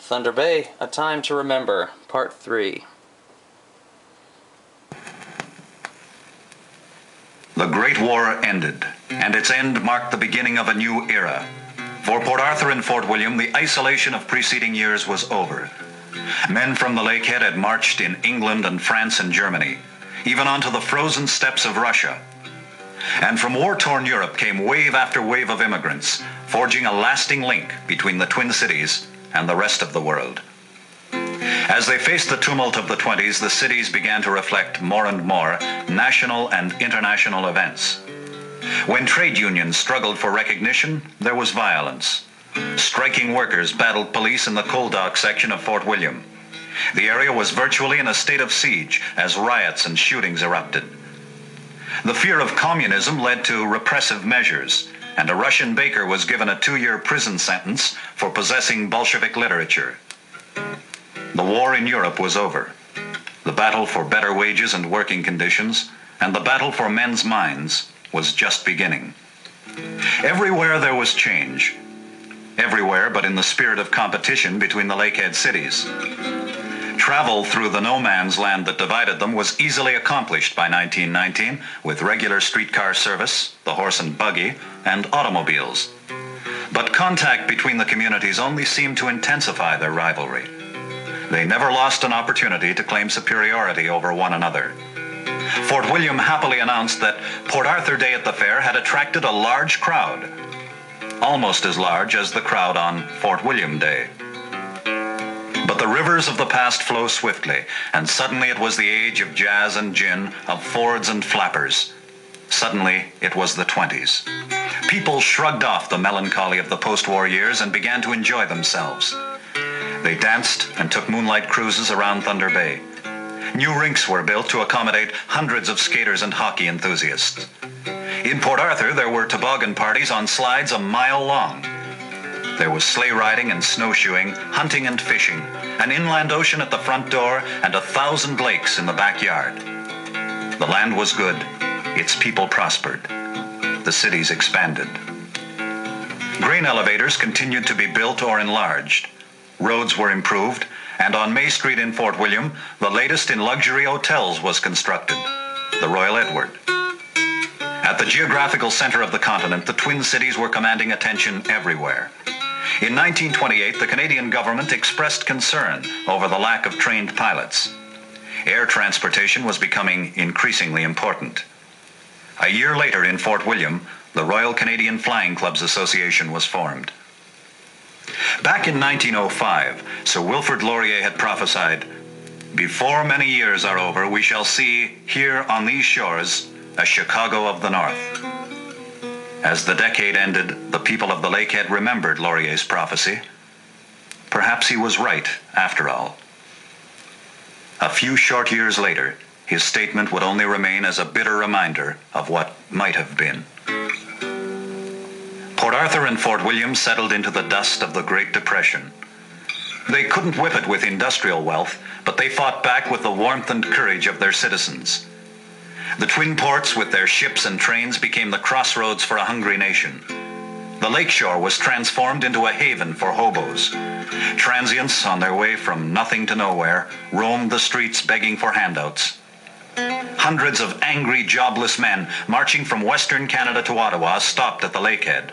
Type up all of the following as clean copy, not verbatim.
Thunder Bay, A Time to Remember, Part 3. The Great War ended, and its end marked the beginning of a new era. For Port Arthur and Fort William, the isolation of preceding years was over. Men from the Lakehead had marched in England and France and Germany, even onto the frozen steppes of Russia. And from war-torn Europe came wave after wave of immigrants, forging a lasting link between the Twin Cities and the rest of the world. As they faced the tumult of the 20s, the cities began to reflect more and more national and international events. When trade unions struggled for recognition, there was violence. Striking workers battled police in the coal dock section of Fort William. The area was virtually in a state of siege as riots and shootings erupted. The fear of communism led to repressive measures, and a Russian baker was given a 2-year prison sentence for possessing Bolshevik literature. The war in Europe was over. The battle for better wages and working conditions, and the battle for men's minds, was just beginning. Everywhere there was change. Everywhere but in the spirit of competition between the Lakehead cities. Travel through the no-man's land that divided them was easily accomplished by 1919 with regular streetcar service, the horse and buggy, and automobiles. But contact between the communities only seemed to intensify their rivalry. They never lost an opportunity to claim superiority over one another. Fort William happily announced that Port Arthur Day at the fair had attracted a large crowd, almost as large as the crowd on Fort William Day. But the rivers of the past flow swiftly, and suddenly it was the age of jazz and gin, of Fords and flappers. Suddenly it was the 20s. People shrugged off the melancholy of the post-war years and began to enjoy themselves. They danced and took moonlight cruises around Thunder Bay. New rinks were built to accommodate hundreds of skaters and hockey enthusiasts. In Port Arthur, there were toboggan parties on slides a mile long. There was sleigh riding and snowshoeing, hunting and fishing, an inland ocean at the front door, and 1,000 lakes in the backyard. The land was good. Its people prospered. The cities expanded. Grain elevators continued to be built or enlarged. Roads were improved, and on May Street in Fort William, the latest in luxury hotels was constructed, the Royal Edward. At the geographical center of the continent, the Twin Cities were commanding attention everywhere. In 1928, the Canadian government expressed concern over the lack of trained pilots. Air transportation was becoming increasingly important. A year later in Fort William, the Royal Canadian Flying Clubs Association was formed. Back in 1905, Sir Wilfrid Laurier had prophesied, "Before many years are over, we shall see here on these shores a Chicago of the North." As the decade ended, the people of the Lakehead remembered Laurier's prophecy. Perhaps he was right, after all. A few short years later, his statement would only remain as a bitter reminder of what might have been. Port Arthur and Fort William settled into the dust of the Great Depression. They couldn't whip it with industrial wealth, but they fought back with the warmth and courage of their citizens. The twin ports with their ships and trains became the crossroads for a hungry nation. The lakeshore was transformed into a haven for hobos. Transients on their way from nothing to nowhere roamed the streets begging for handouts. Hundreds of angry, jobless men marching from Western Canada to Ottawa stopped at the Lakehead.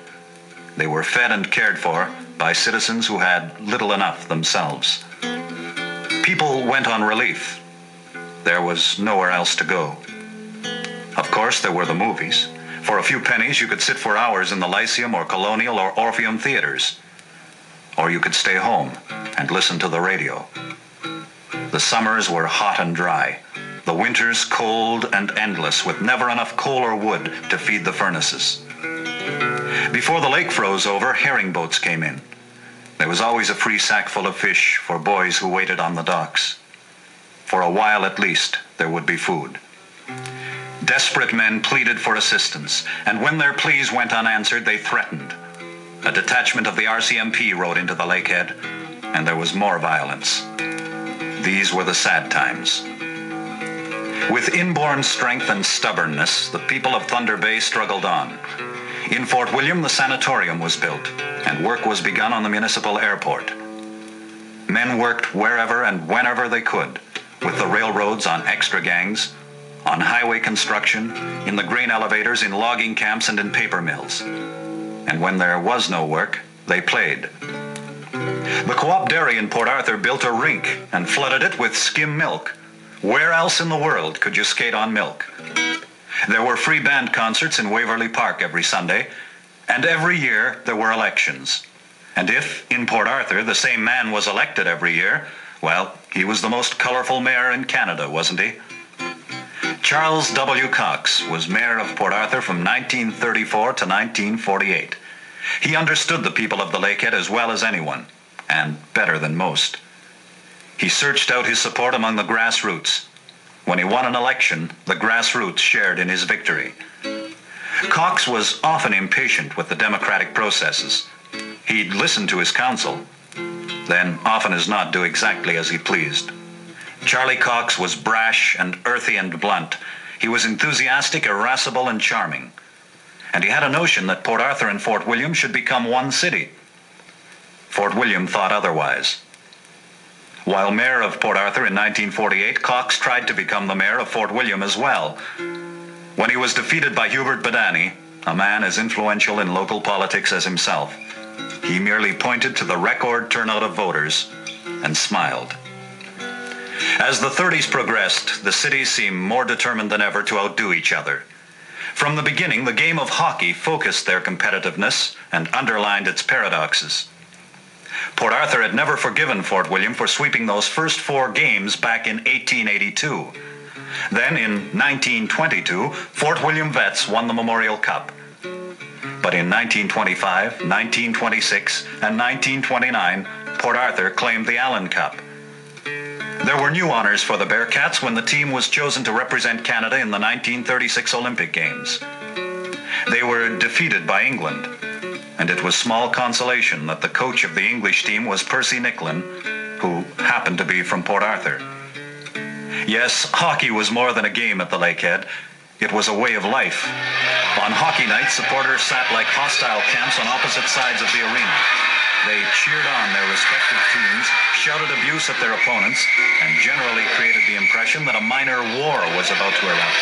They were fed and cared for by citizens who had little enough themselves. People went on relief. There was nowhere else to go. Of course, there were the movies. For a few pennies, you could sit for hours in the Lyceum or Colonial or Orpheum theaters. Or you could stay home and listen to the radio. The summers were hot and dry. The winters cold and endless, with never enough coal or wood to feed the furnaces. Before the lake froze over, herring boats came in. There was always a free sack full of fish for boys who waited on the docks. For a while at least, there would be food. Desperate men pleaded for assistance, and when their pleas went unanswered, they threatened. A detachment of the RCMP rode into the Lakehead, and there was more violence. These were the sad times. With inborn strength and stubbornness, the people of Thunder Bay struggled on. In Fort William, the sanatorium was built, and work was begun on the municipal airport. Men worked wherever and whenever they could, with the railroads on extra gangs, on highway construction, in the grain elevators, in logging camps, and in paper mills. And when there was no work, they played. The Co-op Dairy in Port Arthur built a rink and flooded it with skim milk. Where else in the world could you skate on milk? There were free band concerts in Waverly Park every Sunday, and every year there were elections. And if, in Port Arthur, the same man was elected every year, well, he was the most colorful mayor in Canada, wasn't he? Charles W. Cox was mayor of Port Arthur from 1934 to 1948. He understood the people of the Lakehead as well as anyone, and better than most. He searched out his support among the grassroots. When he won an election, the grassroots shared in his victory. Cox was often impatient with the democratic processes. He'd listen to his council, then often as not do exactly as he pleased. Charlie Cox was brash and earthy and blunt. He was enthusiastic, irascible, and charming. And he had a notion that Port Arthur and Fort William should become one city. Fort William thought otherwise. While mayor of Port Arthur in 1948, Cox tried to become the mayor of Fort William as well. When he was defeated by Hubert Badani, a man as influential in local politics as himself, he merely pointed to the record turnout of voters and smiled. As the 30s progressed, the cities seemed more determined than ever to outdo each other. From the beginning, the game of hockey focused their competitiveness and underlined its paradoxes. Port Arthur had never forgiven Fort William for sweeping those first 4 games back in 1882. Then, in 1922, Fort William Vets won the Memorial Cup. But in 1925, 1926, and 1929, Port Arthur claimed the Allen Cup. There were new honors for the Bearcats when the team was chosen to represent Canada in the 1936 Olympic Games. They were defeated by England, and it was small consolation that the coach of the English team was Percy Nicklin, who happened to be from Port Arthur. Yes, hockey was more than a game at the Lakehead. It was a way of life. On hockey nights, supporters sat like hostile camps on opposite sides of the arena. They cheered on their respective teams, shouted abuse at their opponents, and generally created the impression that a minor war was about to erupt.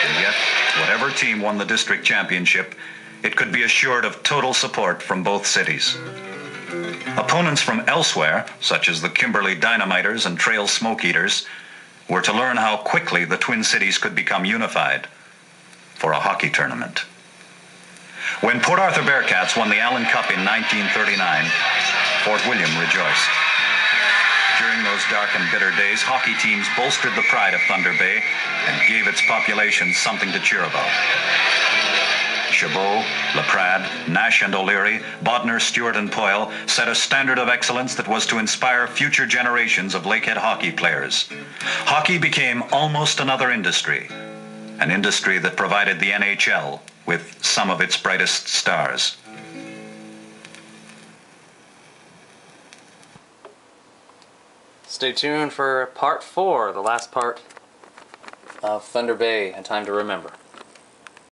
And yet, whatever team won the district championship, it could be assured of total support from both cities. Opponents from elsewhere, such as the Kimberley Dynamiters and Trail Smoke Eaters, were to learn how quickly the Twin Cities could become unified for a hockey tournament. When Port Arthur Bearcats won the Allen Cup in 1939, Fort William rejoiced. During those dark and bitter days, hockey teams bolstered the pride of Thunder Bay and gave its population something to cheer about. Chabot, Laprade, Nash and O'Leary, Bodner, Stewart and Poyle set a standard of excellence that was to inspire future generations of Lakehead hockey players. Hockey became almost another industry, an industry that provided the NHL with some of its brightest stars. Stay tuned for part 4, the last part of Thunder Bay, A Time to Remember.